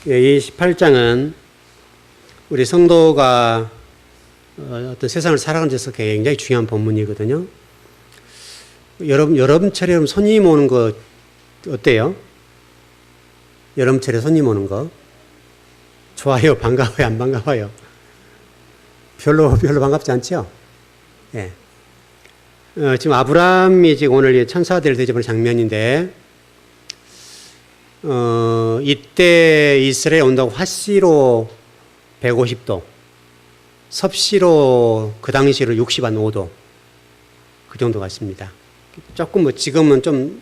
이 18장은 우리 성도가 어떤 세상을 살아가는 데서 굉장히 중요한 본문이거든요. 여름철에 손님 오는 거 어때요? 여름철에 손님 오는 거 좋아요? 반가워요? 안 반가워요? 별로 반갑지 않죠? 예. 지금 아브라함이 지금 오늘 천사들을 대접하는 장면인데, 이때 이스라엘에 온다고 화씨로 150도, 섭씨로 그 당시로 60한5도, 그 정도 같습니다. 조금 지금은 좀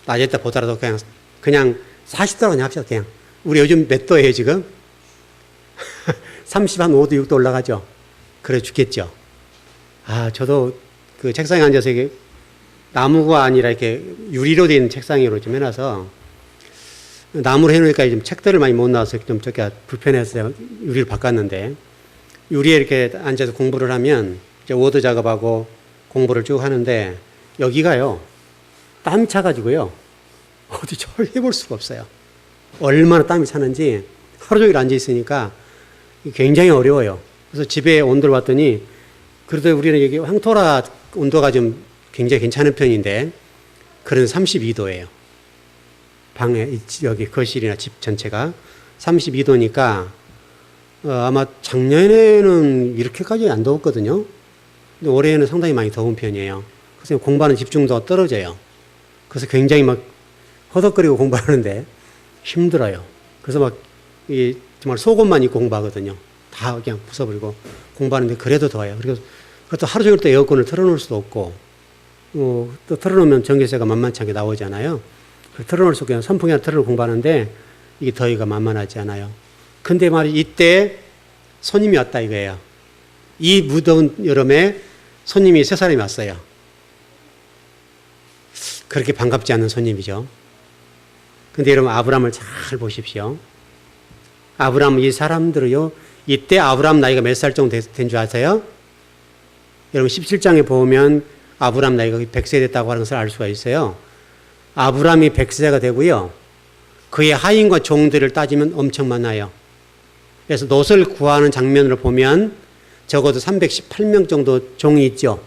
낮았다 보더라도 그냥 40도라고 그냥 합시다. 그냥. 우리 요즘 몇 도예요, 지금? 30한 5도, 6도 올라가죠? 그래 죽겠죠? 저도 그 책상에 앉아서 이게 나무가 아니라 이렇게 유리로 되어 있는 책상 위로 좀 해놔서 나무로 해놓으니까 좀 책들을 많이 못 나와서 좀 저기 불편해서 유리를 바꿨는데, 유리에 이렇게 앉아서 공부를 하면 이제 워드 작업하고 공부를 쭉 하는데, 여기가요 땀이 차가지고요 어디 절 해볼 수가 없어요. 얼마나 땀이 차는지 하루 종일 앉아 있으니까 굉장히 어려워요. 그래서 집에 온도를 봤더니, 그래도 우리는 여기 황토라 온도가 좀 굉장히 괜찮은 편인데, 그런 32도예요. 방에, 여기 거실이나 집 전체가 32도니까, 아마 작년에는 이렇게까지 안 더웠거든요. 근데 올해는 상당히 많이 더운 편이에요. 그래서 공부하는 집중도가 떨어져요. 그래서 굉장히 막 허덕거리고 공부하는데 힘들어요. 그래서 정말 속옷만 입고 공부하거든요. 다 그냥 부숴버리고 공부하는데 그래도 더워요. 그리고 그것도 하루 종일 또 에어컨을 틀어놓을 수도 없고, 또 틀어놓으면 전기세가 만만치 않게 나오잖아요. 틀어놓을 수 없고 그냥 선풍기 하나 틀어놓고 공부하는데 이게 더위가 만만하지 않아요. 근데 이때 손님이 왔다 이거예요. 이 무더운 여름에 손님이 3사람이 왔어요. 그렇게 반갑지 않은 손님이죠. 근데 여러분, 아브라함을 잘 보십시오. 아브라함, 이 사람들을요, 이때 아브라함 나이가 몇 살 정도 된 줄 아세요? 여러분 17장에 보면 아브라함 나이가 100세 됐다고 하는 것을 알 수가 있어요. 아브라함이 100세가 되고요, 그의 하인과 종들을 따지면 엄청 많아요. 그래서 롯을 구하는 장면을 보면 적어도 318명 정도 종이 있죠.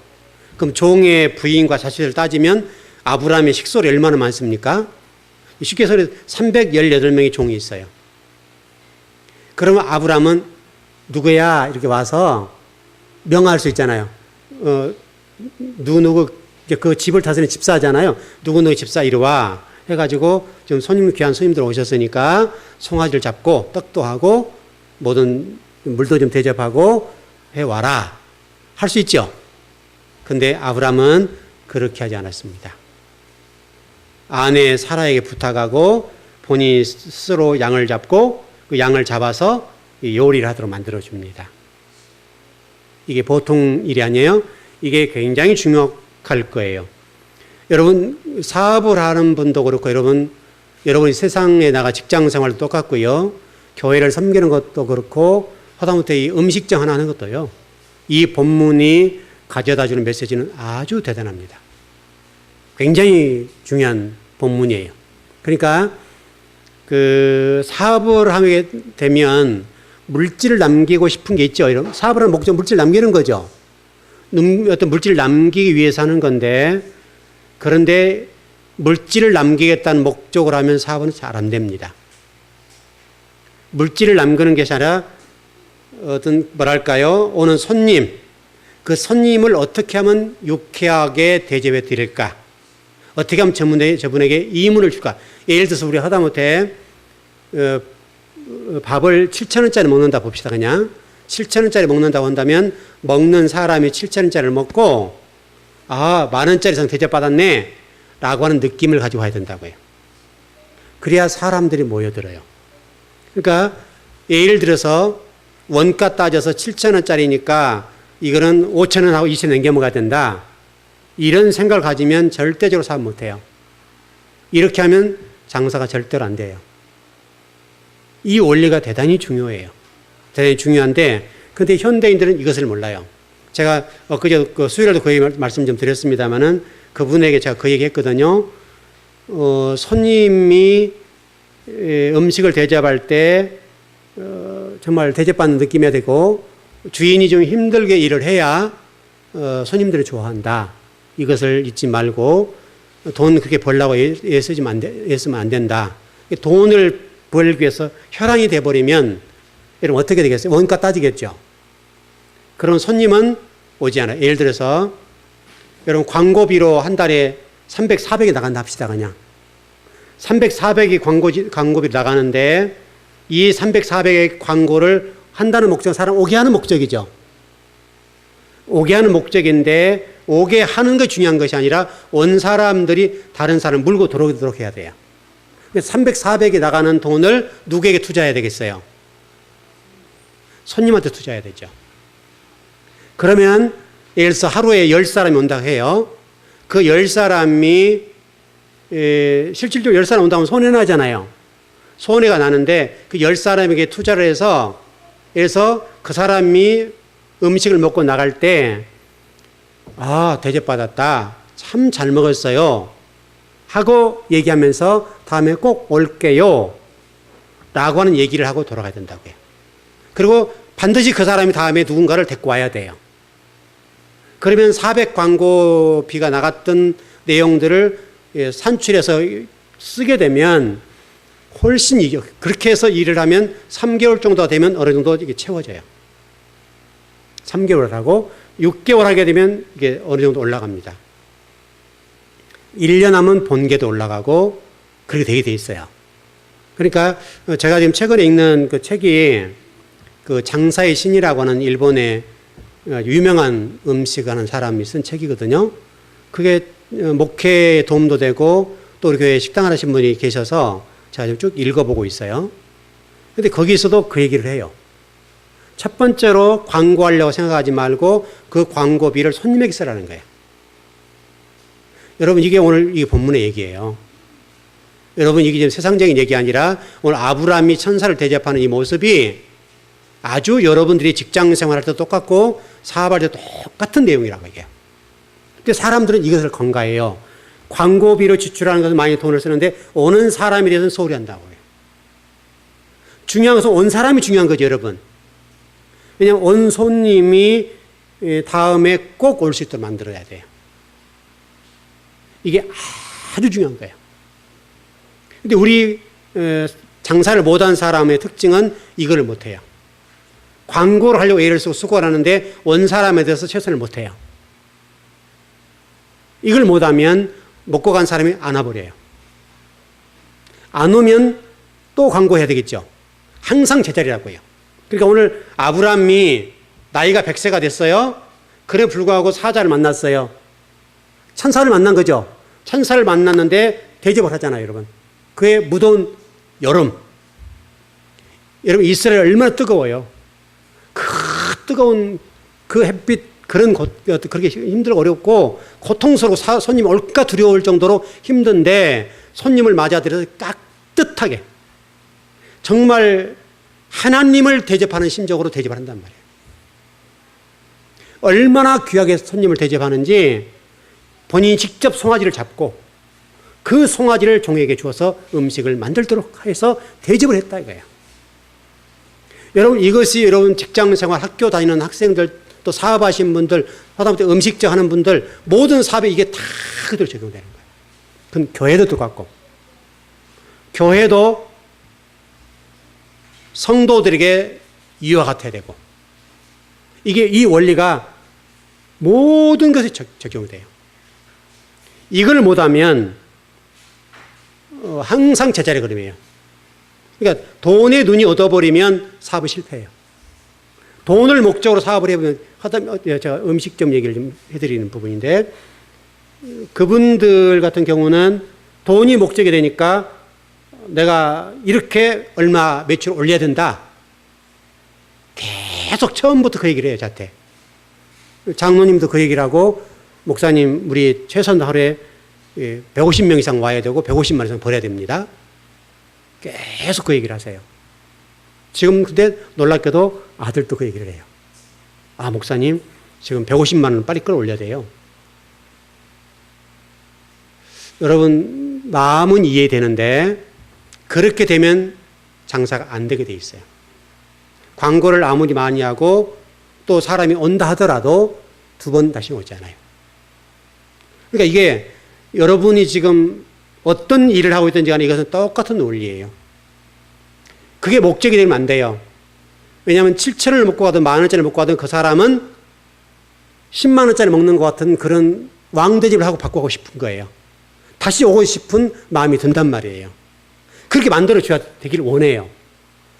그럼 종의 부인과 자식을 따지면 아브라함의 식솔이 얼마나 많습니까? 쉽게 해서 318명의 종이 있어요. 그러면 아브라함은 누구야? 이렇게 와서 명할 수 있잖아요. 누구 그 집을 다스리는 집사잖아요. 누구 집사 이리 와 해가지고 지금 귀한 손님들 오셨으니까 송아지를 잡고 떡도 하고 모든 물도 좀 대접하고 해와라 할 수 있죠. 근데 아브라함은 그렇게 하지 않았습니다. 아내 사라에게 부탁하고 본인이 스스로 양을 잡고 그 양을 잡아서 요리를 하도록 만들어줍니다. 이게 보통 일이 아니에요. 이게 굉장히 중요할 거예요. 여러분, 사업을 하는 분도 그렇고, 여러분이 세상에 나가 직장 생활도 똑같고요, 교회를 섬기는 것도 그렇고, 하다못해 이 음식점 하나 하는 것도요, 이 본문이 가져다주는 메시지는 아주 대단합니다. 굉장히 중요한 본문이에요. 그러니까 그 사업을 하게 되면 물질을 남기고 싶은 게 있죠. 이런 사업을 하는 목적, 물질을 남기는 거죠. 어떤 물질을 남기기 위해서 하는 건데, 그런데 물질을 남기겠다는 목적으로 하면 사업은 잘 안 됩니다. 물질을 남기는 것이 아니라 오는 손님, 그 손님을 어떻게 하면 유쾌하게 대접해 드릴까? 어떻게 하면 저분에게 이문을 줄까? 예를 들어서 우리 하다못해 밥을 7,000원짜리 먹는다 봅시다. 그냥 7,000원짜리 먹는다고 한다면 먹는 사람이 7,000원짜리를 먹고, 만원짜리 이상 대접받았네 라고 하는 느낌을 가지고 가야 된다고요. 그래야 사람들이 모여들어요. 그러니까 예를 들어서 원가 따져서 7,000원짜리니까 이거는 5,000원하고 2,000원 남겨 먹어야 된다, 이런 생각을 가지면 절대적으로 사업 못해요. 이렇게 하면 장사가 절대로 안 돼요. 이 원리가 대단히 중요해요. 대단히 중요한데, 근데 현대인들은 이것을 몰라요. 제가 엊그제 수요일에도 그 얘기 말씀 좀 드렸습니다만은, 그분에게 제가 그 얘기 했거든요. 손님이 음식을 대접할 때 정말 대접받는 느낌이 되고 주인이 좀 힘들게 일을 해야 손님들이 좋아한다. 이것을 잊지 말고 돈 그렇게 벌려고 애쓰면 안 된다. 돈을 벌기 위해서 혈안이 돼버리면 여러분 어떻게 되겠어요? 원가 따지겠죠. 그런 손님은 오지 않아요. 예를 들어서 여러분 광고비로 한 달에 300, 400이 나간다 합시다. 그냥 300, 400이 광고비로 나가는데 이 300, 400의 광고를 한다는 목적은 사람 오게 하는 목적이죠. 오게 하는 목적인데 오게 하는 게 중요한 것이 아니라 온 사람들이 다른 사람을 물고 들어오도록 해야 돼요. 300, 400이 나가는 돈을 누구에게 투자해야 되겠어요? 손님한테 투자해야 되죠. 그러면 예를 들어서 하루에 10사람이 온다고 해요. 그 10사람이 실질적으로 10사람 온다면 손해나잖아요. 손해가 나는데 그 10사람에게 투자를 해서 그 사람이 음식을 먹고 나갈 때 대접받았다. 참 잘 먹었어요. 하고 얘기하면서 다음에 꼭 올게요. 라고 하는 얘기를 하고 돌아가야 된다고요. 그리고 반드시 그 사람이 다음에 누군가를 데리고 와야 돼요. 그러면 400 광고비가 나갔던 내용들을 산출해서 쓰게 되면 훨씬 그렇게 해서 일을 하면 3개월 정도 되면 어느 정도 이게 채워져요. 3개월 하고 6개월 하게 되면 이게 어느 정도 올라갑니다. 1년 하면 본계도 올라가고 그렇게 되게 돼 있어요. 그러니까 제가 지금 최근에 읽는 그 책이 그 장사의 신이라고 하는 일본의 유명한 음식하는 사람이 쓴 책이거든요. 그게 목회에 도움도 되고 또 우리 교회에 식당 하시는 분이 계셔서 제가 쭉 읽어보고 있어요. 근데 거기서도 그 얘기를 해요. 첫 번째로 광고하려고 생각하지 말고 그 광고비를 손님에게 쓰라는 거예요. 여러분 이게 오늘 이 본문의 얘기예요. 여러분 이게 지금 세상적인 얘기 아니라 오늘 아브라함이 천사를 대접하는 이 모습이 아주 여러분들이 직장 생활할 때 똑같고 사업할 때 똑같은 내용이라고 얘기해요. 근데 사람들은 이것을 건가해요. 광고비로 지출하는 것은 많이 돈을 쓰는데 오는 사람에 대해서는 소홀히 한다고 해요. 중요한 것은 온 사람이 중요한 거죠, 여러분. 왜냐하면 온 손님이 다음에 꼭 올 수 있도록 만들어야 돼요. 이게 아주 중요한 거예요. 근데 우리 장사를 못한 사람의 특징은 이거를 못해요. 광고를 하려고 애를 쓰고 수고를 하는데 온 사람에 대해서 최선을 못해요. 이걸 못하면 먹고 간 사람이 안 와버려요. 안 오면 또 광고해야 되겠죠. 항상 제자리라고 해요. 그러니까 오늘 아브라함이 나이가 100세가 됐어요. 그래 불구하고 사자를 만났어요. 천사를 만난 거죠. 천사를 만났는데 대접을 하잖아요, 여러분. 그의 무더운 여름. 여러분 이스라엘 얼마나 뜨거워요. 그 뜨거운 그 햇빛 그렇게 힘들고 어렵고 고통스럽고 손님이 올까 두려울 정도로 힘든데 손님을 맞아들여서 깍듯하게 정말 하나님을 대접하는 심정으로 대접을 한단 말이에요. 얼마나 귀하게 손님을 대접하는지 본인이 직접 송아지를 잡고 그 송아지를 종에게 주어서 음식을 만들도록 해서 대접을 했다 이거예요. 여러분 이것이 여러분 직장생활 학교 다니는 학생들 또 사업하시는 분들 하다못해 음식점 하는 분들 모든 사업에 이게 다 그대로 적용되는 거예요. 그럼 교회도 똑같고 교회도 성도들에게 이와 같아야 되고 이게 이 원리가 모든 것에 적용이 돼요. 이걸 못하면 항상 제자리 걸음이에요. 그러니까 돈에 눈이 얻어버리면 사업은 실패해요. 돈을 목적으로 사업을 해보면 제가 음식점 얘기를 좀 해드리는 부분인데 그분들 같은 경우는 돈이 목적이 되니까 내가 이렇게 얼마 매출 올려야 된다. 계속 처음부터 그 얘기를 해요, 저한테. 장로님도 그 얘기를 하고 목사님 우리 최소한 하루에 150명 이상 와야 되고 150만 이상 벌어야 됩니다. 계속 그 얘기를 하세요. 지금 근데 놀랍게도 아들도 그 얘기를 해요. 아 목사님 지금 150만 원 빨리 끌어올려야 돼요. 여러분 마음은 이해되는데 그렇게 되면 장사가 안 되게 돼 있어요. 광고를 아무리 많이 하고 또 사람이 온다 하더라도 두 번 다시 오지 않아요. 그러니까 이게 여러분이 지금 어떤 일을 하고 있든지 간에 이것은 똑같은 논리예요. 그게 목적이 되면 안 돼요. 왜냐하면 7,000원을 먹고 가든 10,000원짜리 먹고 가든 그 사람은 10만 원짜리 먹는 것 같은 그런 왕대집을 하고 바꾸고 싶은 거예요. 다시 오고 싶은 마음이 든단 말이에요. 그렇게 만들어줘야 되길 원해요.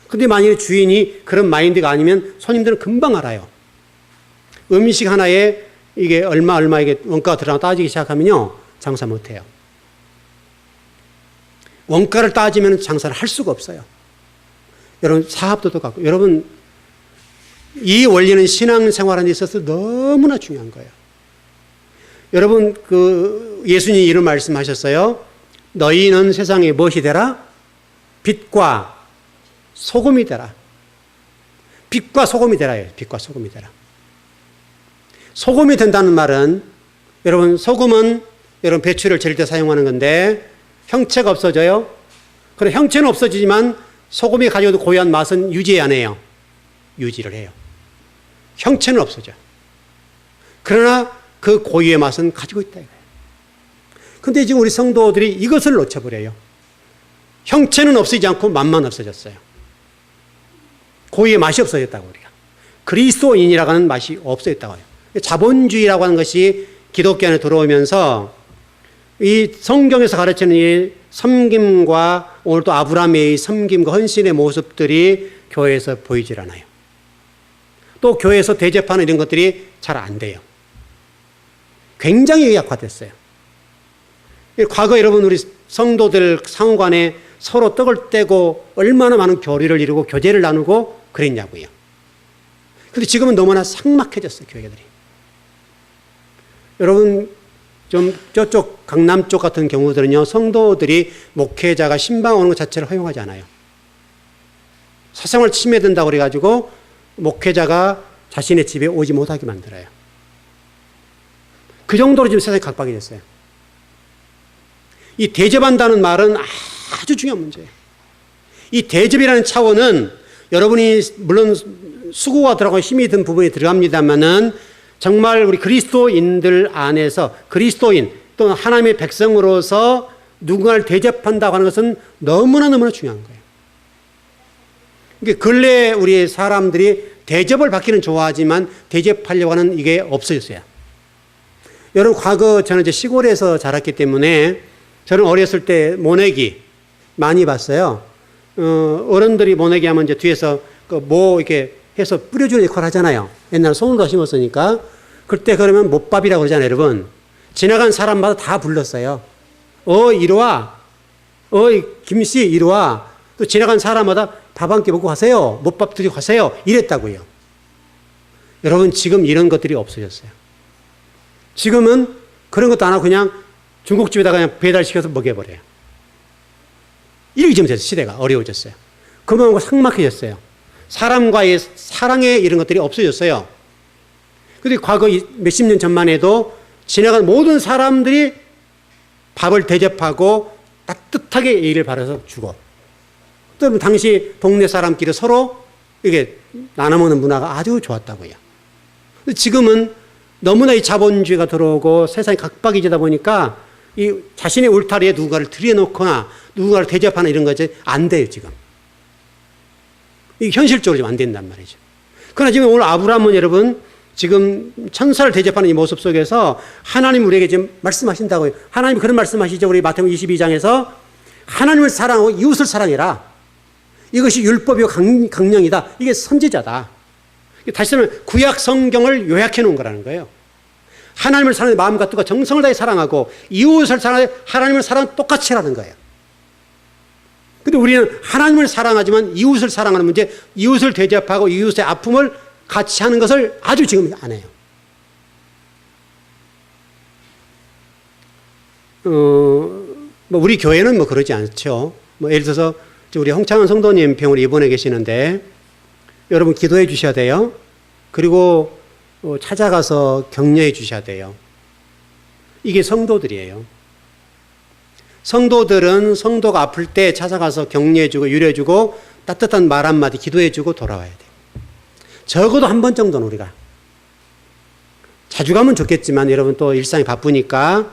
근데 만약에 주인이 그런 마인드가 아니면 손님들은 금방 알아요. 음식 하나에 이게 얼마 이게 원가가 들어가고 따지기 시작하면요, 장사 못 해요. 원가를 따지면 장사를 할 수가 없어요. 여러분, 사업도 똑같고, 여러분, 이 원리는 신앙생활하는 데 있어서 너무나 중요한 거예요. 여러분, 예수님이 이런 말씀하셨어요. 너희는 세상에 무엇이 되라? 빛과 소금이 되라. 빛과 소금이 되라예요. 빛과 소금이 되라. 소금이 된다는 말은, 여러분, 소금은 여러분 배추를 절일 때 사용하는 건데 형체가 없어져요. 그래, 형체는 없어지지만 소금이 가지고 있는 고유한 맛은 유지 안 해요. 유지를 해요. 형체는 없어져. 그러나 그 고유의 맛은 가지고 있다 이거예요. 근데 지금 우리 성도들이 이것을 놓쳐버려요. 형체는 없어지지 않고 맛만 없어졌어요. 고유의 맛이 없어졌다고 우리가. 그리스도인이라고 하는 맛이 없어졌다고 해요. 자본주의라고 하는 것이 기독교 안에 들어오면서 이 성경에서 가르치는 이 섬김과 오늘 또 아브라함의 섬김과 헌신의 모습들이 교회에서 보이질 않아요. 또 교회에서 대접하는 이런 것들이 잘 안 돼요. 굉장히 약화됐어요. 과거 여러분 우리 성도들 상호간에 서로 떡을 떼고 얼마나 많은 교류를 이루고 교제를 나누고 그랬냐고요. 그런데 지금은 너무나 삭막해졌어요, 교회들이. 여러분, 좀 저쪽 강남 쪽 같은 경우들은요, 성도들이 목회자가 신방 오는 것 자체를 허용하지 않아요. 사생활 침해된다고 그래가지고 목회자가 자신의 집에 오지 못하게 만들어요. 그 정도로 지금 세상이 각박이 됐어요. 이 대접한다는 말은 아주 중요한 문제예요. 이 대접이라는 차원은 여러분이 물론 수고가 들어가고 힘이 든 부분이 들어갑니다만은 정말 우리 그리스도인들 안에서 그리스도인 또는 하나님의 백성으로서 누군가를 대접한다고 하는 것은 너무나 중요한 거예요. 근래 우리 사람들이 대접을 받기는 좋아하지만 대접하려고 하는 이게 없어졌어요. 여러분, 과거 저는 이제 시골에서 자랐기 때문에 저는 어렸을 때 모내기 많이 봤어요. 어른들이 모내기 하면 이제 뒤에서 뭐 이렇게 해서 뿌려주는 역할을 하잖아요. 옛날에 소금도 심었으니까. 그때 그러면 못밥이라고 그러잖아요, 여러분. 지나간 사람마다 다 불렀어요. 이리 와. 김씨, 이리 와. 또 지나간 사람마다 밥 한 끼 먹고 가세요. 못밥 드리고 가세요. 이랬다고요. 여러분, 지금 이런 것들이 없어졌어요. 지금은 그런 것도 안 하고 그냥 중국집에다가 그냥 배달시켜서 먹여버려요. 이렇게 지금 됐어요. 시대가 어려워졌어요. 그만하고 삭막해졌어요. 사람과의 사랑의 이런 것들이 없어졌어요. 그런데 과거 몇십 년 전만 해도 지나간 모든 사람들이 밥을 대접하고 따뜻하게 예의를 바라서 주고, 또 당시 동네 사람끼리 서로 이게 나눠먹는 문화가 아주 좋았다고요. 지금은 너무나 이 자본주의가 들어오고 세상이 각박해지다 보니까 이 자신의 울타리에 누군가를 들여놓거나 누군가를 대접하는 이런 것이 안 돼요, 지금. 이게 현실적으로 좀 안 된단 말이죠. 그러나 지금 오늘 아브라함은 여러분 지금 천사를 대접하는 이 모습 속에서 하나님 우리에게 지금 말씀하신다고요. 하나님이 그런 말씀하시죠. 우리 마태복음 22장에서 하나님을 사랑하고 이웃을 사랑해라. 이것이 율법이요 강령이다. 이게 선지자다. 다시 말하면 구약 성경을 요약해 놓은 거라는 거예요. 하나님을 사랑하는 마음과 뜻과 정성을 다해 사랑하고 이웃을 사랑하는 하나님을 사랑 똑같이 하라는 거예요. 근데 우리는 하나님을 사랑하지만 이웃을 사랑하는 문제, 이웃을 대접하고 이웃의 아픔을 같이 하는 것을 아주 지금 안 해요. 우리 교회는 그러지 않죠. 예를 들어서 우리 홍창원 성도님 병원에 입원해 계시는데 여러분 기도해 주셔야 돼요. 그리고 찾아가서 격려해 주셔야 돼요. 이게 성도들이에요. 성도들은 성도가 아플 때 찾아가서 격려해주고 위로해주고 따뜻한 말 한마디 기도해주고 돌아와야 돼. 적어도 한 번 정도는 우리가. 자주 가면 좋겠지만 여러분 또 일상이 바쁘니까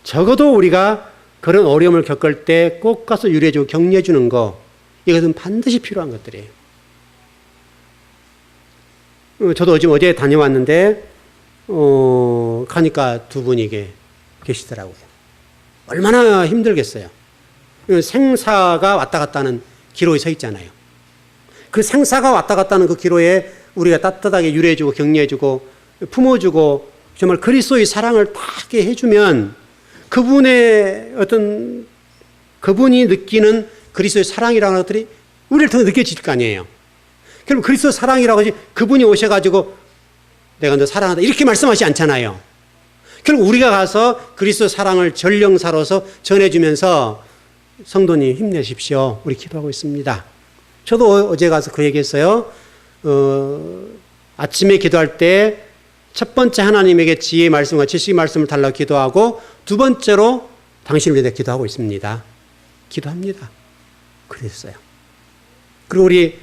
적어도 우리가 그런 어려움을 겪을 때 꼭 가서 위로해주고 격려해주는 거, 이것은 반드시 필요한 것들이에요. 저도 어제 다녀왔는데 가니까 두 분이 계시더라고요. 얼마나 힘들겠어요. 생사가 왔다 갔다 하는 기로에 서 있잖아요. 그 생사가 왔다 갔다 하는 그 기로에 우리가 따뜻하게 유래해주고 격려해주고 품어주고 정말 그리스도의 사랑을 다 해주면 그분의 어떤 그분이 느끼는 그리스도의 사랑이라는 것들이 우리를 통해 느껴질 거 아니에요. 그럼 그리스도 사랑이라고 하지 그분이 오셔가지고 내가 너 사랑한다 이렇게 말씀하시지 않잖아요. 결국 우리가 가서 그리스도 사랑을 전령사로서 전해주면서 성도님 힘내십시오. 우리 기도하고 있습니다. 저도 어제 가서 그 얘기했어요. 아침에 기도할 때 첫 번째 하나님에게 지혜의 말씀과 지식의 말씀을 달라고 기도하고 두 번째로 당신을 위해 기도하고 있습니다. 기도합니다. 그랬어요. 그리고 우리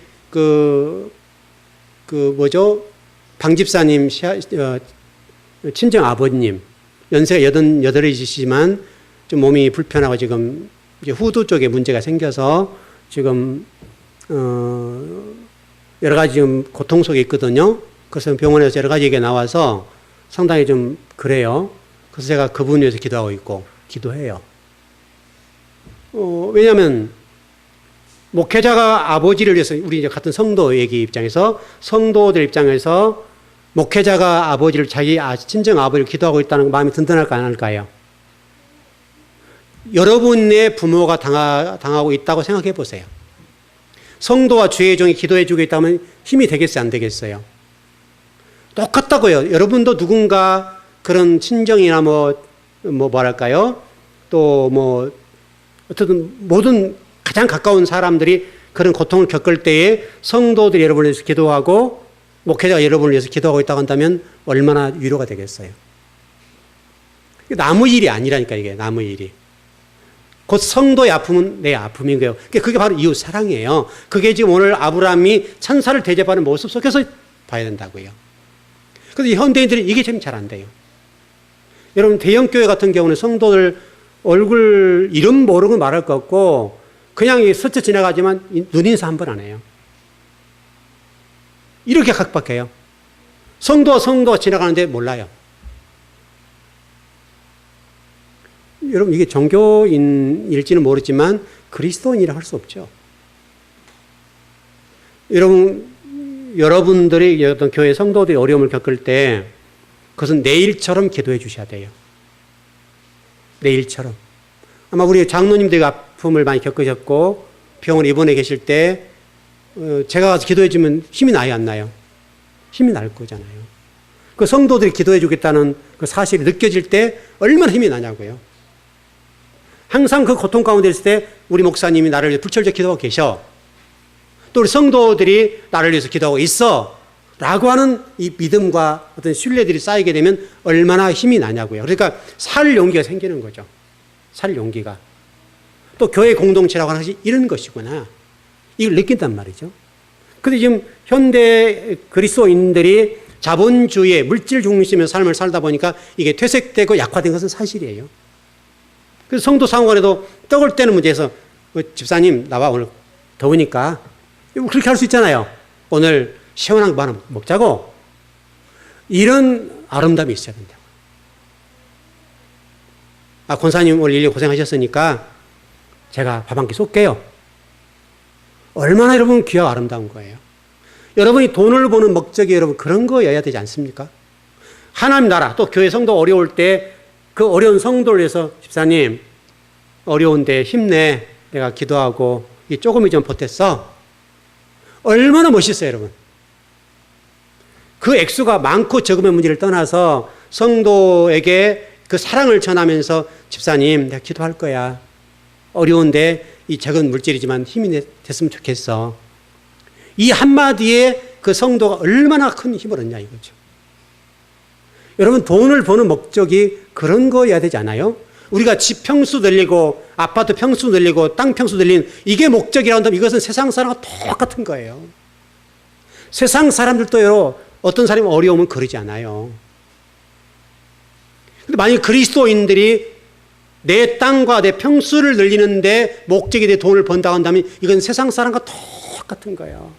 방집사님 친정 아버님 연세가 88이시지만 좀 몸이 불편하고 지금 이제 후두 쪽에 문제가 생겨서 지금 여러 가지 지금 고통 속에 있거든요. 그래서 병원에서 여러 가지 얘기가 나와서 상당히 좀 그래요. 그래서 제가 그분 위해서 기도하고 있고 기도해요. 왜냐하면 목회자가 아버지를 위해서 우리 이제 같은 성도 얘기 입장에서 성도들 입장에서 목회자가 아버지를 자기 친정 아버지를 기도하고 있다는 마음이 든든할까 안 할까요? 여러분의 부모가 당하고 있다고 생각해 보세요. 성도와 주의 종이 기도해 주고 있다면 힘이 되겠어요? 안 되겠어요? 똑같다고요. 여러분도 누군가 그런 친정이나 뭐랄까요? 또 어쨌든 모든 가장 가까운 사람들이 그런 고통을 겪을 때에 성도들이 여러분을 위해서 기도하고 목회자가 여러분을 위해서 기도하고 있다고 한다면 얼마나 위로가 되겠어요? 남의 일이 아니라니까 이게 남의 일이. 곧 성도의 아픔은 내 아픔인 거예요. 그게 바로 이웃 사랑이에요. 그게 지금 오늘 아브라함이 천사를 대접하는 모습 속에서 봐야 된다고요. 그래서 현대인들이 이게 좀 잘 안 돼요. 여러분 대형교회 같은 경우는 성도들 얼굴 이름 모르고 말할 것 없고 그냥 스쳐 지나가지만 눈인사 한 번 안 해요. 이렇게 각박해요. 성도가 지나가는데 몰라요. 여러분 이게 종교인일지는 모르지만 그리스도인이라 할 수 없죠. 여러분들이 어떤 교회 성도들이 어려움을 겪을 때 그것은 내일처럼 기도해 주셔야 돼요. 내일처럼. 아마 우리 장로님들이 아픔을 많이 겪으셨고 병원에 입원해 계실 때 제가 가서 기도해 주면 힘이 나요, 안 나요? 힘이 날 거잖아요. 그 성도들이 기도해 주겠다는 그 사실이 느껴질 때 얼마나 힘이 나냐고요. 항상 그 고통 가운데 있을 때 우리 목사님이 나를 위해 불철주야 기도하고 계셔. 또 우리 성도들이 나를 위해서 기도하고 있어. 라고 하는 이 믿음과 어떤 신뢰들이 쌓이게 되면 얼마나 힘이 나냐고요. 그러니까 살 용기가 생기는 거죠. 살 용기가. 또 교회 공동체라고 하는 것이 이런 것이구나. 이걸 느낀단 말이죠. 근데 지금 현대 그리스도인들이 자본주의, 물질 중심의 삶을 살다 보니까 이게 퇴색되고 약화된 것은 사실이에요. 그래서 성도 상호간에도 떡을 떼는 문제에서 집사님 나와 오늘 더우니까 그렇게 할 수 있잖아요. 오늘 시원한 거 하나 먹자고. 이런 아름다움이 있어야 된다고. 권사님 오늘 일일 고생하셨으니까 제가 밥 한 끼 쏠게요. 얼마나 여러분 귀하고 아름다운 거예요. 여러분이 돈을 버는 목적이 여러분 그런 거여야 되지 않습니까? 하나님 나라 또 교회 성도 어려울 때 그 어려운 성도를 위해서 집사님 어려운데 힘내 내가 기도하고 조금이 좀 보탰어. 얼마나 멋있어요 여러분. 그 액수가 많고 적음의 문제를 떠나서 성도에게 그 사랑을 전하면서 집사님 내가 기도할 거야. 어려운데 이 적은 물질이지만 힘이 됐으면 좋겠어. 이 한마디에 그 성도가 얼마나 큰 힘을 얻냐 이거죠. 여러분 돈을 버는 목적이 그런 거여야 되지 않아요? 우리가 집 평수 늘리고 아파트 평수 늘리고 땅 평수 늘리는 이게 목적이라고 한다면 이것은 세상 사람과 똑같은 거예요. 세상 사람들도요, 어떤 사람이 어려우면 그러지 않아요. 근데 만약 그리스도인들이 내 땅과 내 평수를 늘리는데 목적이 내 돈을 번다고 한다면 이건 세상 사람과 똑같은 거예요.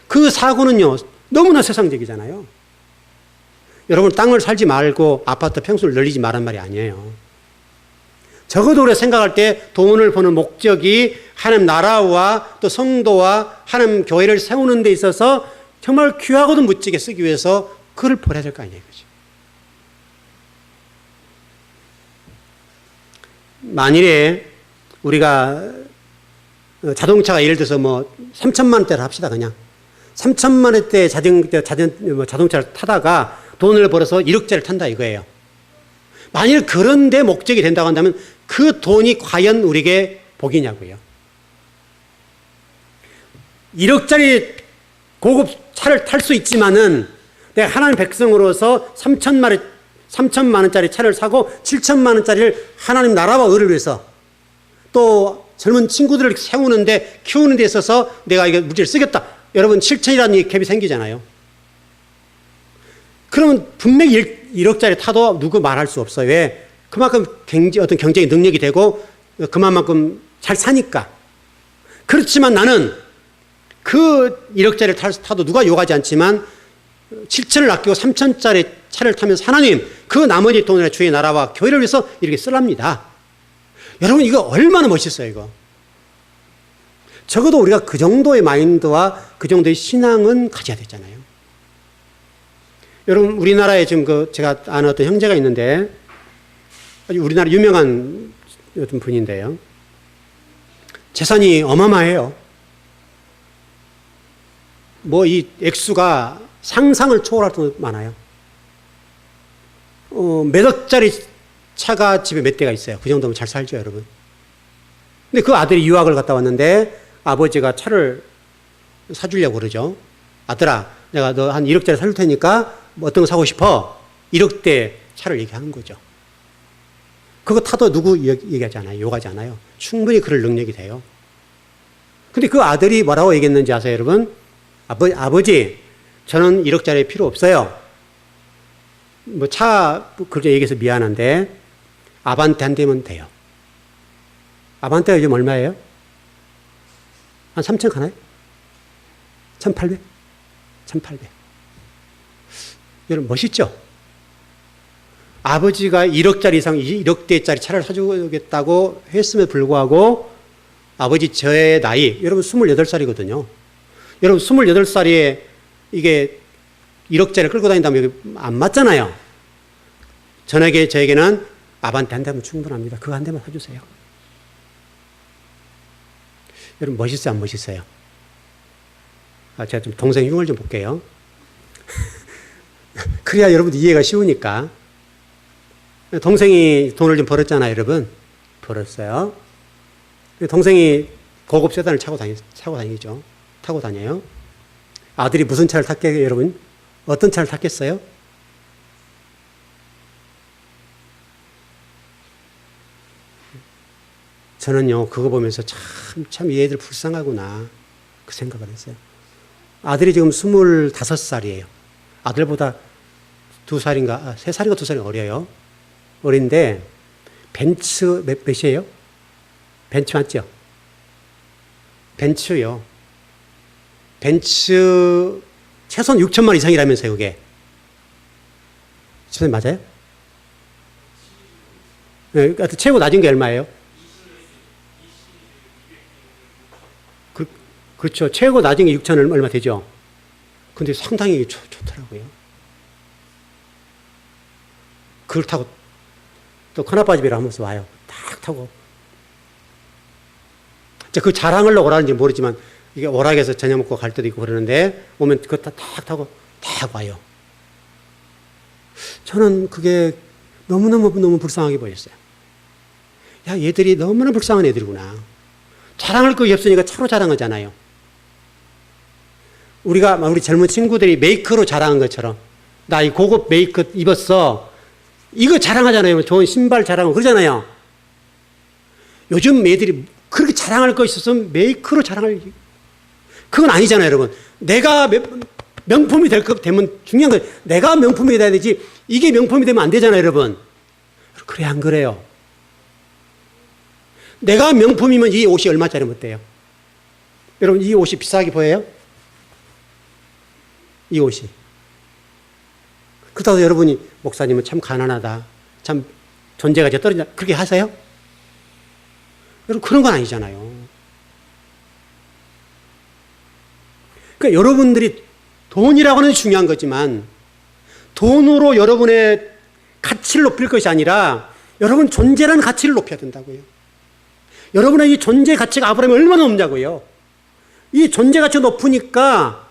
그 사고는요, 너무나 세상적이잖아요. 여러분, 땅을 살지 말고 아파트 평수를 늘리지 말란 말이 아니에요. 적어도 우리가 생각할 때 돈을 버는 목적이 하나님 나라와 또 성도와 하나님 교회를 세우는 데 있어서 정말 귀하고도 무지게 쓰기 위해서 그를 버려야 될 거 아니에요. 그죠? 만일에 우리가 자동차가 예를 들어서 뭐 3천만 원대를 합시다. 그냥 3천만 원대 자동차를 타다가 돈을 벌어서 1억짜리를 탄다 이거예요. 만일 그런 데 목적이 된다고 한다면 그 돈이 과연 우리에게 복이냐고요. 1억짜리 고급 차를 탈 수 있지만은 내가 하나님 백성으로서 3천만 원짜리 차를 사고 7천만 원짜리를 하나님 나라와 의를 위해서 또 젊은 친구들을 세우는데 키우는 데 있어서 내가 이게 물질을 쓰겠다. 여러분 7천이라는 갭이 생기잖아요. 그러면 분명히 1억짜리 타도 누구 말할 수 없어요. 왜? 그만큼 어떤 경쟁의 능력이 되고 그만큼 잘 사니까. 그렇지만 나는 그 1억짜리를 타도 누가 욕하지 않지만 7천을 아끼고 3천짜리 차를 타면서 하나님 그 나머지 돈을 주의 나라와 교회를 위해서 이렇게 쓰랍니다. 여러분 이거 얼마나 멋있어요 이거. 적어도 우리가 그 정도의 마인드와 그 정도의 신앙은 가져야 되잖아요. 여러분 우리나라에 지금 제가 아는 어떤 형제가 있는데 아주 우리나라 유명한 어떤 분인데요. 재산이 어마어마해요. 뭐 이 액수가 상상을 초월할 정도로 많아요. 몇 억짜리 차가 집에 몇 대가 있어요. 그 정도면 잘 살죠, 여러분. 근데 그 아들이 유학을 갔다 왔는데 아버지가 차를 사주려고 그러죠. 아들아, 내가 너 한 1억짜리 사줄 테니까 뭐 어떤 거 사고 싶어? 1억대 차를 얘기하는 거죠. 그거 타도 누구 얘기하지 않아요. 욕하지 않아요. 충분히 그럴 능력이 돼요. 근데 그 아들이 뭐라고 얘기했는지 아세요, 여러분? 아버지, 저는 1억짜리 필요 없어요. 뭐 그렇게 얘기해서 미안한데, 아반떼 한 대면 돼요. 아반떼가 요즘 얼마예요? 한 3천 가나요? 1,800? 1,800. 여러분, 멋있죠? 아버지가 1억짜리 이상, 1억대짜리 차를 사주겠다고 했음에도 불구하고, 아버지 저의 나이, 여러분 28살이거든요. 여러분 28살에 이게 1억짜리 끌고 다닌다면 여기 안 맞잖아요. 저에게는 아반떼 한 대면 충분합니다. 그거 한 대만 사주세요. 여러분 멋있어요, 안 멋있어요? 제가 좀 동생 흉을 좀 볼게요. 그래야 여러분도 이해가 쉬우니까. 동생이 돈을 좀 벌었잖아요, 여러분. 벌었어요. 동생이 고급 세단을 타고 다녀요. 아들이 무슨 차를 탔겠어요, 여러분? 어떤 차를 탔겠어요? 저는요, 그거 보면서 참 이 애들 불쌍하구나. 그 생각을 했어요. 아들이 지금 25살이에요. 아들보다 2살인가, 3살인가 2살이 어려요. 어린데, 벤츠 몇이에요? 벤츠 맞죠? 벤츠요. 벤츠 최소한 6천만 이상이라면서요, 그게. 선생님 맞아요? 네, 최고 낮은 게 얼마예요? 그렇죠. 최고 낮은 게 6천 얼마 되죠. 근데 상당히 좋더라고요. 그걸 타고 또 큰아빠집이라 하면서 와요. 딱 타고. 그 자랑을 오라는지 모르지만 이게 오락에서 저녁 먹고 갈 때도 있고 그러는데 오면 그거 딱 타고 딱 와요. 저는 그게 너무 불쌍하게 보였어요. 야, 얘들이 너무나 불쌍한 애들이구나. 자랑할 것이 없으니까 차로 자랑하잖아요. 우리 젊은 친구들이 메이크로 자랑한 것처럼 나 이 고급 메이크 입었어. 이거 자랑하잖아요. 좋은 신발 자랑하고 그러잖아요. 요즘 애들이 그렇게 자랑할 거 있었으면 메이커로 자랑할, 그건 아니잖아요, 여러분. 내가 명품이 되면 중요한 거예요. 내가 명품이 돼야 되지, 이게 명품이 되면 안 되잖아요, 여러분. 그래, 안 그래요? 내가 명품이면 이 옷이 얼마짜리면 어때요? 여러분, 이 옷이 비싸게 보여요? 이 옷이. 그렇다고 여러분이, 목사님은 참 가난하다, 참 존재가 떨어진다, 그렇게 하세요? 여러분, 그런 건 아니잖아요. 그러니까 여러분들이 돈이라고 하는 게 중요한 거지만, 돈으로 여러분의 가치를 높일 것이 아니라 여러분 존재라는 가치를 높여야 된다고요. 여러분의 이 존재 가치가 아브라함이 얼마나 높냐고요. 이 존재 가치가 높으니까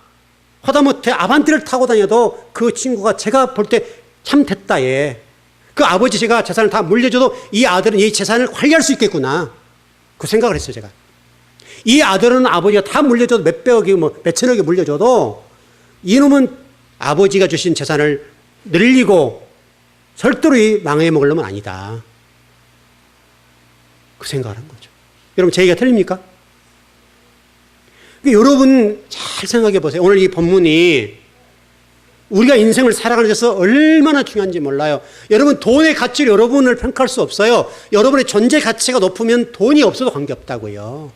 하다못해 아반떼를 타고 다녀도 그 친구가 제가 볼 때 참 됐다, 얘. 그 아버지 제가 재산을 다 물려줘도 이 아들은 이 재산을 관리할 수 있겠구나. 그 생각을 했어요, 제가. 이 아들은 아버지가 다 물려줘도 몇백억이 몇천억이 물려줘도 이놈은 아버지가 주신 재산을 늘리고 절대로 망해먹을 놈은 아니다. 그 생각을 한 거죠. 여러분, 제 얘기가 틀립니까? 여러분 잘 생각해 보세요. 오늘 이 본문이 우리가 인생을 살아가는 데서 얼마나 중요한지 몰라요. 여러분, 돈의 가치로 여러분을 평가할 수 없어요. 여러분의 존재 가치가 높으면 돈이 없어도 관계없다고요.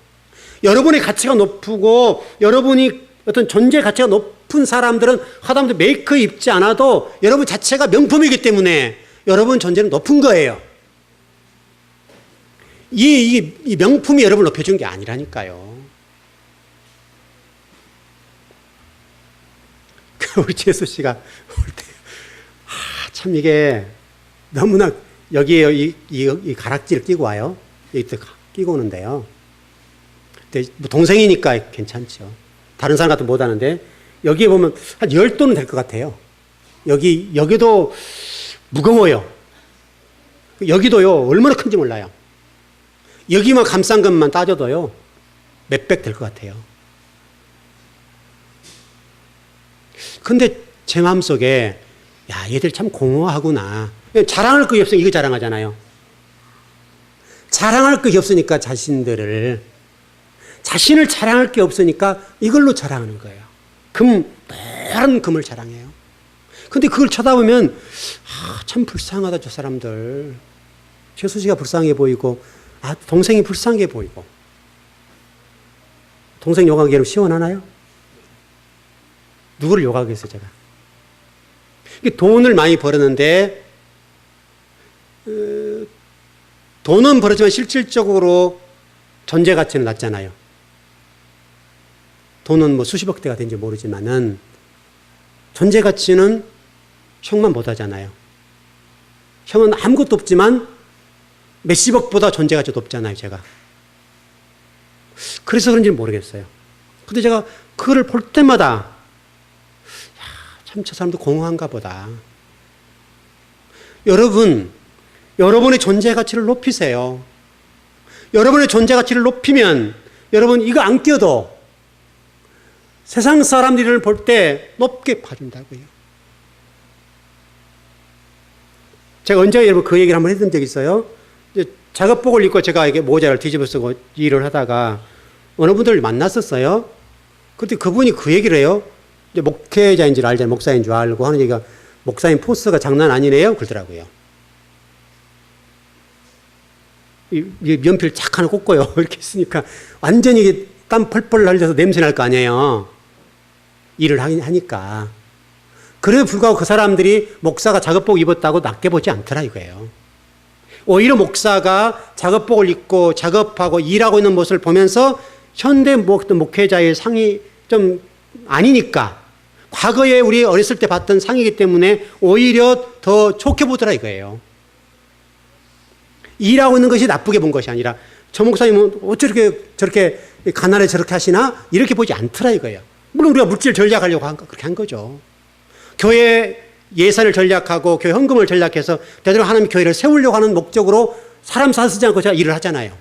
여러분의 가치가 높고 여러분이 어떤 존재 가치가 높은 사람들은 하다못해 메이크업 입지 않아도 여러분 자체가 명품이기 때문에 여러분 존재는 높은 거예요. 이 명품이 여러분을 높여준 게 아니라니까요. 우리 재수 씨가 올 때, 참 이게 너무나 여기에 이 가락지를 끼고 와요. 여기 또 끼고 오는데요. 근데 뭐 동생이니까 괜찮죠. 다른 사람 같으면 못 하는데, 여기에 보면 한 10도는 될 것 같아요. 여기도 무거워요. 여기도요, 얼마나 큰지 몰라요. 여기만 감싼 것만 따져도요, 몇백 될 것 같아요. 근데 제 마음속에, 야, 얘들 참 공허하구나. 자랑할 것이 없으니까 이거 자랑하잖아요. 자랑할 것이 없으니까 자신을 자랑할 게 없으니까 이걸로 자랑하는 거예요. 노란 금을 자랑해요. 근데 그걸 쳐다보면, 참 불쌍하다, 저 사람들. 최수지가 불쌍해 보이고, 동생이 불쌍해 보이고. 동생 욕하기로 시원하나요? 누구를 욕하겠어요, 제가? 돈을 많이 벌었는데, 돈은 벌었지만 실질적으로 존재 가치는 낮잖아요. 돈은 뭐 수십억 대가 된지 모르지만은 존재 가치는 형만 못하잖아요. 형은 아무것도 없지만 몇십억보다 존재 가치가 높잖아요, 제가. 그래서 그런지 모르겠어요. 근데 제가 그거를 볼 때마다, 참 저 사람도 공허한가 보다. 여러분의 존재 가치를 높이세요. 여러분의 존재 가치를 높이면 여러분 이거 안 껴도 세상 사람들을 볼 때 높게 봐준다고요. 제가 언제 여러분 그 얘기를 한번 했던 적이 있어요. 작업복을 입고 제가 이게 모자를 뒤집어 쓰고 일을 하다가 어느 분들을 만났었어요. 그때 그분이 그 얘기를 해요. 이제 목회자인 줄 알잖아요. 목사인 줄 알고 하는 얘기가, 목사님 포스가 장난 아니네요. 그러더라고요. 이 연필 착 하나 꽂고요. 이렇게 있으니까 완전히 땀 펄펄 흘려서 냄새 날 거 아니에요. 일을 하니까. 그래도 불구하고 그 사람들이 목사가 작업복 입었다고 낮게 보지 않더라 이거예요. 오히려 목사가 작업복을 입고 작업하고 일하고 있는 모습을 보면서 현대 목회자의 상이 좀 아니니까, 과거에 우리 어렸을 때 봤던 상이기 때문에 오히려 더 좋게 보더라 이거예요. 일하고 있는 것이 나쁘게 본 것이 아니라, 저 목사님은 어쩌게 저렇게 가난에 저렇게 하시나? 이렇게 보지 않더라 이거예요. 물론 우리가 물질 전략하려고 그렇게 한 거죠. 교회 예산을 전략하고 교회 헌금을 전략해서 되도록 하나님 교회를 세우려고 하는 목적으로 사람 사쓰지 않고 제가 일을 하잖아요.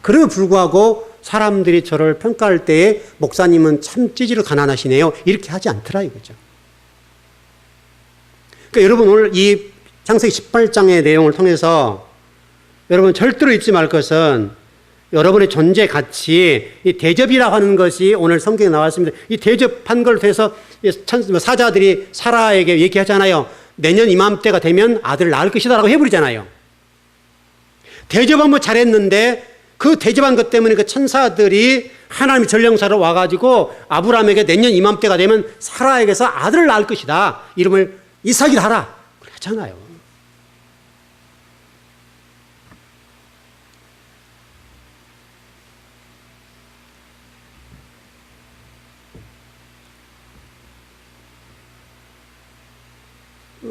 그럼에도 불구하고 사람들이 저를 평가할 때에 목사님은 참 찌질을 가난하시네요. 이렇게 하지 않더라 이거죠. 그러니까 여러분 오늘 이 창세기 18장의 내용을 통해서 여러분 절대로 잊지 말 것은 여러분의 존재 가치, 이 대접이라고 하는 것이 오늘 성경에 나왔습니다. 이 대접한 걸 통해서 사자들이 사라에게 얘기하잖아요. 내년 이맘때가 되면 아들을 낳을 것이다 라고 해버리잖아요. 대접한 거 잘했는데 그 대접한 것 때문에 그 천사들이 하나님의 전령사로 와가지고 아브라함에게 내년 이맘때가 되면 사라에게서 아들을 낳을 것이다. 이름을 이삭이라 하라. 그러잖아요.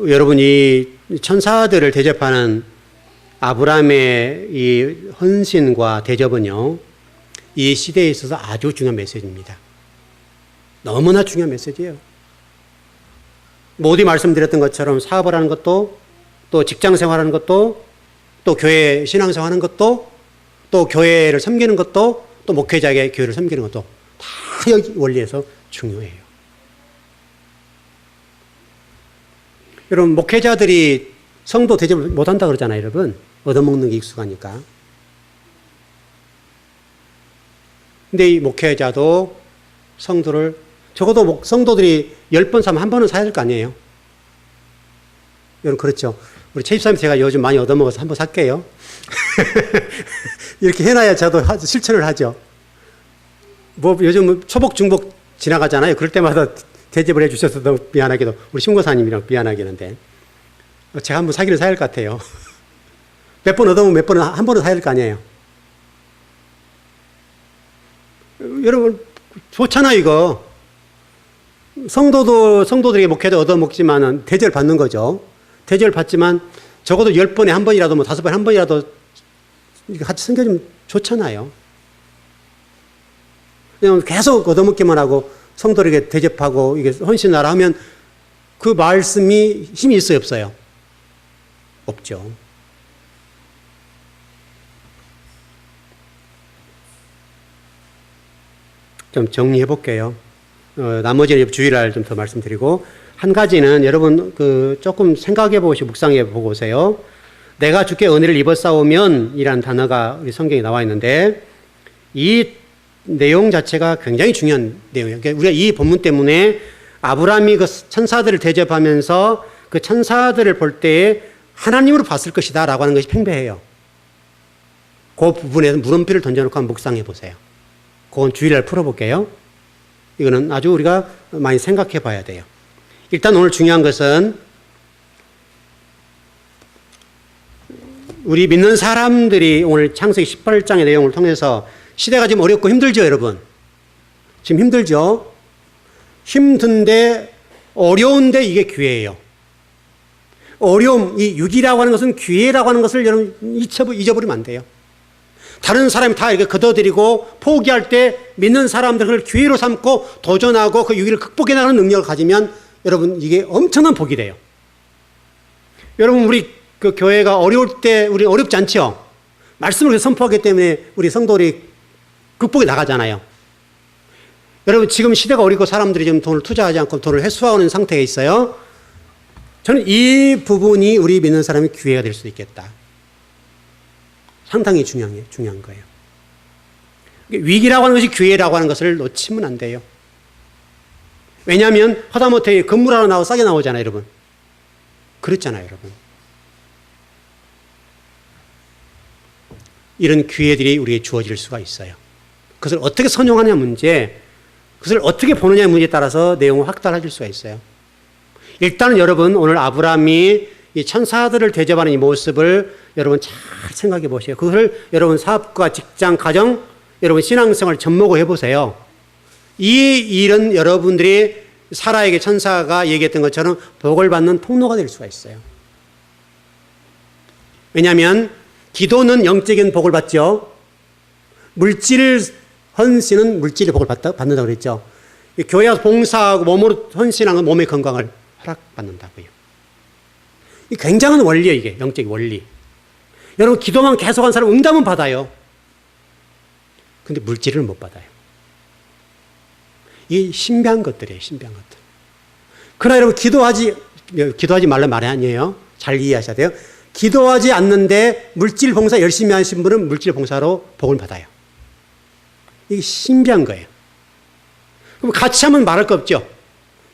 여러분이 천사들을 대접하는 아브라함의 이 헌신과 대접은요, 이 시대에 있어서 아주 중요한 메시지입니다. 너무나 중요한 메시지예요. 모두 말씀드렸던 것처럼 사업을 하는 것도, 또 직장 생활하는 것도, 또 교회 신앙생활하는 것도, 또 교회를 섬기는 것도, 또 목회자에게 교회를 섬기는 것도 다 여기 원리에서 중요해요. 여러분, 목회자들이 성도 대접을 못한다 그러잖아요, 여러분. 얻어먹는 게 익숙하니까. 근데 이 목회자도 성도를, 적어도 성도들이 10번 사면 한 번은 사야 될 거 아니에요? 여러분, 그렇죠. 우리 최집사님 제가 요즘 많이 얻어먹어서 한 번 살게요. 이렇게 해놔야 저도 실천을 하죠. 뭐 요즘 초복, 중복 지나가잖아요. 그럴 때마다 대접을 해주셔서 너무 미안하게도, 우리 신고사님이랑 미안하게는데, 제가 한번 사기를 사야 할 것 같아요. 몇 번 얻어보면 몇 번은, 한 번은 사야 할 거 아니에요. 여러분, 좋잖아요, 이거. 성도들에게 목회도 얻어먹지만은 대접을 받는 거죠. 대접을 받지만 적어도 10번에 한 번이라도, 뭐 5번에 한 번이라도 같이 섬겨주면 좋잖아요. 그냥 계속 얻어먹기만 하고 성도에게 대접하고 이게 헌신하라 하면 그 말씀이 힘이 있어요, 없어요? 없죠. 좀 정리해 볼게요. 나머지는 주일날 좀 더 말씀드리고, 한 가지는 여러분 조금 생각해 보시고 묵상해 보고 오세요. 내가 주께 은혜를 입었사오면 이라는 단어가 우리 성경에 나와 있는데, 이 내용 자체가 굉장히 중요한 내용이에요. 그러니까 우리가 이 본문 때문에 아브라함이 그 천사들을 대접하면서 그 천사들을 볼 때에 하나님으로 봤을 것이다 라고 하는 것이 팽배해요. 그 부분에서 물음표를 던져놓고 한번 묵상해 보세요. 그건 주일날 풀어볼게요. 이거는 아주 우리가 많이 생각해 봐야 돼요. 일단 오늘 중요한 것은 우리 믿는 사람들이 오늘 창세기 18장의 내용을 통해서 시대가 지금 어렵고 힘들죠, 여러분? 지금 힘들죠? 힘든데, 어려운데 이게 기회예요. 어려움, 이 유기라고 하는 것은 기회라고 하는 것을 여러분 잊어버리면 안 돼요. 다른 사람이 다 이렇게 걷어들이고 포기할 때 믿는 사람들 그걸 기회로 삼고 도전하고 그 위기를 극복해 나가는 능력을 가지면 여러분 이게 엄청난 복이 돼요. 여러분 우리 그 교회가 어려울 때 우리 어렵지 않죠? 말씀을 선포하기 때문에 우리 성도들이 극복해 나가잖아요. 여러분 지금 시대가 어리고 사람들이 지금 돈을 투자하지 않고 돈을 회수하는 상태에 있어요. 저는 이 부분이 우리 믿는 사람의 기회가 될 수 있겠다. 상당히 중요한 거예요. 위기라고 하는 것이 기회라고 하는 것을 놓치면 안 돼요. 왜냐하면 하다못해 건물 하나 나와 싸게 나오잖아요, 여러분. 그렇잖아요, 여러분. 이런 기회들이 우리에게 주어질 수가 있어요. 그것을 어떻게 선용하냐 문제, 그것을 어떻게 보느냐의 문제에 따라서 내용을 확달해질 수가 있어요. 일단은 여러분 오늘 아브라함이 이 천사들을 대접하는 이 모습을 여러분 잘 생각해 보세요. 그것을 여러분 사업과 직장, 가정, 여러분 신앙생활 접목을 해보세요. 이 일은 여러분들이 사라에게 천사가 얘기했던 것처럼 복을 받는 통로가 될 수가 있어요. 왜냐하면 기도는 영적인 복을 받죠. 물질 헌신은 물질의 복을 받는다고 그랬죠. 교회 와서 봉사하고 몸으로 헌신하는 몸의 건강을 허락받는다고요. 이 굉장한 원리예요, 이게. 영적인 원리. 여러분, 기도만 계속한 사람 응답은 받아요. 근데 물질을 못 받아요. 이 신비한 것들이에요, 신비한 것들. 그러나 여러분 기도하지 말란 말이 아니에요. 잘 이해하셔야 돼요. 기도하지 않는데 물질 봉사 열심히 하신 분은 물질 봉사로 복을 받아요. 이게 신비한 거예요. 그럼 같이 하면 말할 거 없죠.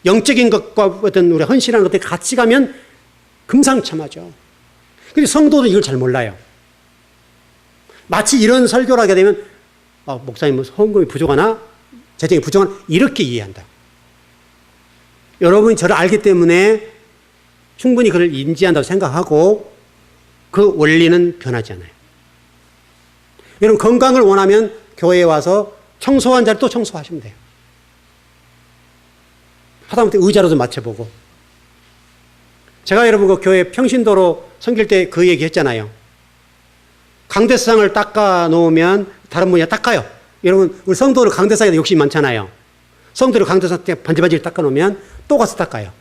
영적인 것과 어떤 우리 헌신하는 것들이 같이 가면 금상첨화죠. 근데 성도도 이걸 잘 몰라요. 마치 이런 설교를 하게 되면 목사님 헌금이 부족하나? 재정이 부족하나? 이렇게 이해한다. 여러분이 저를 알기 때문에 충분히 그를 인지한다고 생각하고 그 원리는 변하지 않아요. 여러분 건강을 원하면 교회에 와서 청소한 자리 또 청소하시면 돼요. 하다못해 의자로 좀 맞춰보고. 제가 여러분 그 교회 평신도로 섬길 때 그 얘기 했잖아요. 강대상을 닦아 놓으면 다른 분이 닦아요. 여러분 우리 성도들 강대상에 욕심이 많잖아요. 성도들 강대상 때 반지반지를 닦아 놓으면 또 가서 닦아요.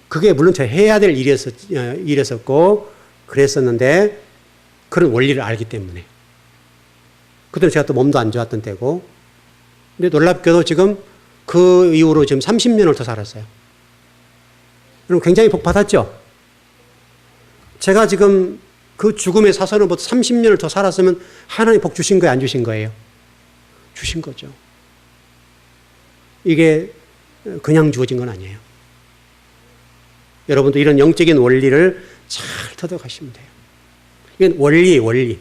그게 물론 제가 해야 될 일이었고 그랬었는데 그런 원리를 알기 때문에. 그때 제가 또 몸도 안 좋았던 때고. 근데 놀랍게도 지금 그 이후로 지금 30년을 더 살았어요. 여러분 굉장히 복 받았죠? 제가 지금 그 죽음의 사선으로부터 30년을 더 살았으면 하나님 복 주신 거예요? 안 주신 거예요? 주신 거죠. 이게 그냥 주어진 건 아니에요. 여러분도 이런 영적인 원리를 잘 터득하시면 돼요. 이건 원리.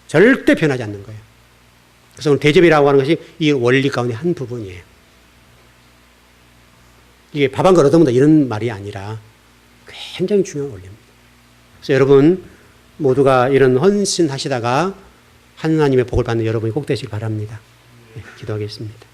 절대 변하지 않는 거예요. 그래서 오늘 대접이라고 하는 것이 이 원리 가운데 한 부분이에요. 이게 밥 한 그릇 얻어먹는다 이런 말이 아니라 굉장히 중요한 원리입니다. 그래서 여러분 모두가 이런 헌신하시다가 하나님의 복을 받는 여러분이 꼭 되시길 바랍니다. 네, 기도하겠습니다.